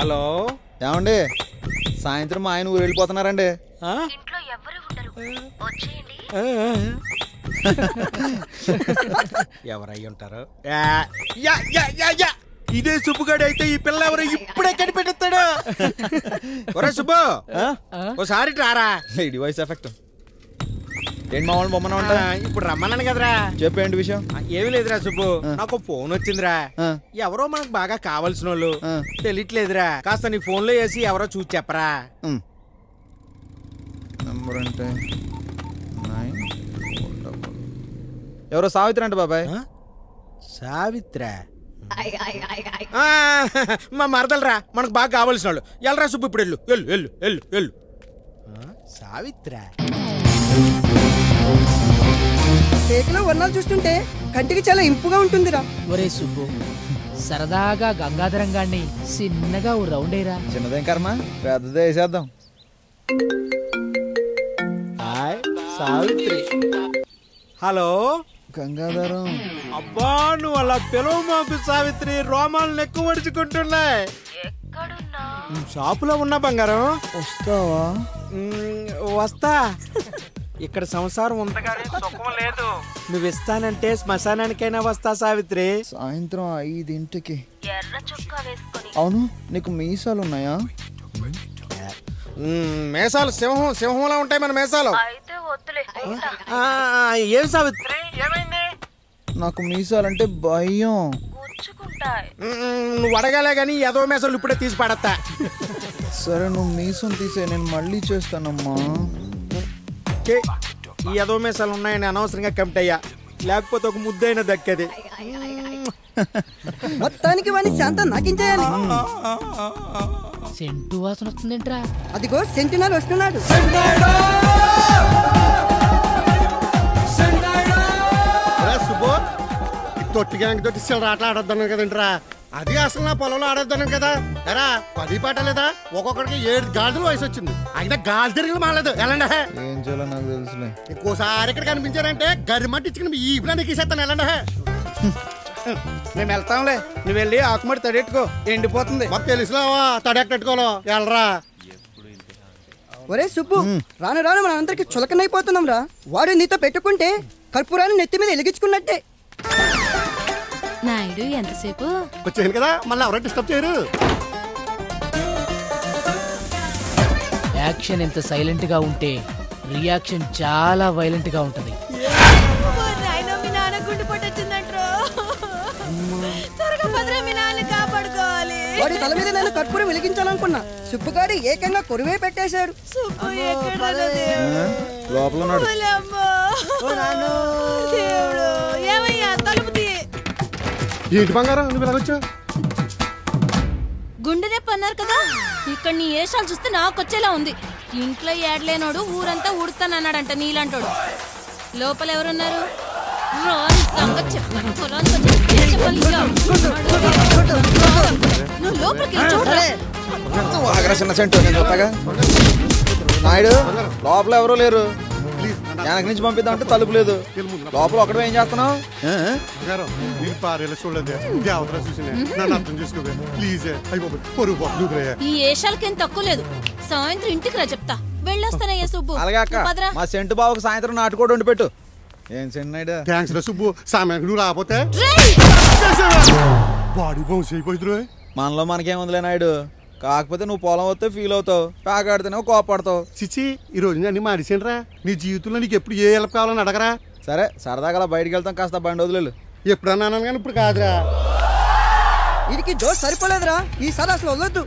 Hello ఏమండి సాయంత్రం మా ఆయన ఊరు వెళ్ళిపోతున్నారండి. ఇంట్లో ఎవరు ఉండరు, వచ్చేయండి. ఎవరై ఉంటారు? ఇదే సుబ్బుగాడు అయితే ఈ పిల్ల ఎవరు ఇప్పుడే కనిపెడతాడు. ఒరే సుబ్బు ఓసారి రారా. Lady voice effect. ఏంటి మా వాళ్ళు బొమ్మన ఉంటా? ఇప్పుడు రమ్మన్నాను కదరా. చెప్పేంటి విషయం? ఏమి లేదురా సుబ్బు, నాకు ఫోన్ వచ్చిందిరా. ఎవరో మనకు బాగా కావాల్సిన వాళ్ళు తెలియట్లేదురా. కాస్త నీ ఫోన్ లో వేసి ఎవరో చూసి చెప్పరా. నంబర్ అంటే ఎవరో సావిత్రి అంట బాబాయ్. సావిత్ర మా మరదలరా, మనకు బాగా కావాల్సిన వాళ్ళు. ఎల్రా సుబ్బు, ఇప్పుడు వెళ్ళు వెళ్ళు వెళ్ళు వెళ్ళు వెళ్ళు. సావిత్ర కేకులో వర్ణాలు చూస్తుంటే కంటికి చాలా ఇంపుగా ఉంటుందిరా. ఒరే సుబ్బు, సరదాగా గంగాధరం గాన్ని చిన్నగా ఓ రౌండ్ అయ్యరా. చిన్నదేం కర్మ, పెద్దదే వేసేద్దాం. సావిత్రి. హలో గంగాధరం. అబ్బా నువ్వు అలా పిలువ మాకు సావిత్రి, రోమాలను ఎక్కువ మడుచుకుంటున్నాయి. షాపులో ఉన్నా బంగారం. వస్తావా? వస్తా. ఇక్కడ సంసారం ఉంది కానీ సుఖం లేదు. నువ్వు ఇస్తానంటే శ్మశానానికైనా వస్తా సావిత్రి. సాయంత్రం 5 ఎర్ర చొక్కా వేసుకొని. అవును, నీకు మీసాలు ఉన్నాయా? మేసాలు సింహంలా ఉంటాయి మన మేసాలు. అయితే వద్దులే. ఏం సావిత్రి, ఏమైంది? నాకు మీసాలంటే భయం. గుచ్చుకుంటాయి. నువ్వు అడగాలే గానీ ఏదో మేసాలు ఇప్పుడే తీసి పడతా. సరే నువ్వు మీసం తీసే, నేను మళ్ళీ చేస్తానమ్మా. ఈ ఏదో మేసాలు ఉన్నాయని అనవసరంగా కమిట్ అయ్యా, లేకపోతే ఒక ముద్దైనా దక్కది. మొత్తానికి వాడిని శాంతం నాకించేయాలి. సెంటు వాసన వస్తుందేంట్రా? అదిగో సెంటినల్ వస్తున్నాడు. సుబ్బు, తొట్టి గ్యాంగ్ తోటి ఆటలు ఆడొద్దాను కదంట్రా. అది అసలు నా పొలంలో ఆడొద్దాను కదా. ఎరా 10 పాట లేదా, ఒక్కొక్కడికి 7 గాజులు వయసు వచ్చింది. అయితే గాజు తిరిగి మాలేదు. ఎలాండా ఏం చేయాలో నాకు తెలుసులే. ఇంకోసారి ఇక్కడ కనిపించారంటే గరిమట్టించుకుని ఈ ప్లానికి ఇసేస్తాను. ఎలాండా మేము వెళ్తాంలే, నువ్వు వెళ్ళి ఆకుమడి తడెట్టుకో, ఎండిపోతుంది. మాకు తెలుసులేవా తడెట్టుకోలో. వెళ్ళరా. ఒరే సుబ్బు, రాను రాను మన అందరికి చులకనైపోతున్నాం రా. వాడు నీతో పెట్టుకుంటే కర్పూరాన్ని నెత్తి మీద వెలిగించుకున్నట్టే. నాయుడు ఎంతసేపు వచ్చాను కదా, మళ్ళీ ఎవరైనా డిస్టర్బ్ చేయరు. యాక్షన్ ఎంత సైలెంట్ గా ఉంటే రియాక్షన్ చాలా వైలెంట్ గా ఉంటది. వాడి తల మీద నేను కర్పూరం వెలిగించాలనుకున్నా, సుబ్బుగాడి ఏకంగా కొరువే పెట్టేశాడు. లోపల ఉన్నాడు. ఏంటి బంగారం నువ్వు ఇలాగొచ్చా? గుండె నొప్పి అన్నారు కదా, ఇక్కడ నీ ఏషాలు చూస్తే నాకు వచ్చేలా ఉంది. ఇంట్లో ఏడలేనోడు ఊరంతా ఊడుతానన్నాడంట నీలాంటోడు. లోపల ఎవరున్నారు? నాయుడు, లోపల ఎవరూ లేరు. వెనక నుంచి పంపిద్దాం అంటే తలుపు లేదు. లోపల ఒకటే ఏం చేస్తున్నావు? ఈ ఏషాలకేం తక్కువ లేదు. సాయంత్రం ఇంటికి రా చెప్తా. వెళ్ళొస్తానయ్యా సుబ్బు. అలాగే అక్క, మా సెంటు బాబుకి సాయంత్రం నాటుకోడి వండి పెట్టు. ఏం నాయుడు? థ్యాంక్స్ రా సుబ్బు. సామాన్ నువ్వు రాకపోతే బాడీ బౌన్స్ అయిపోయింది. మనలో మనకేముందిలే నాయుడు, కాకపోతే నువ్వు పొలం వస్తే ఫీల్ అవుతావు, పేకాడితేనే కోపడతావు. చిచ్చి, ఈ రోజు అన్ని మానేసానురా. నీ జీవితంలో నీకు ఎప్పుడు ఏ హెల్ప్ కావాలని అడగరా. సరే సరదాగా బయటికి వెళ్తాం, కాస్త బండి వదిలేదు. ఎప్పుడన్నా కానీ ఇప్పుడు కాదురా. వీడికి జోష్ సరిపోలేదురా, ఈసారి అసలు వదలొద్దు.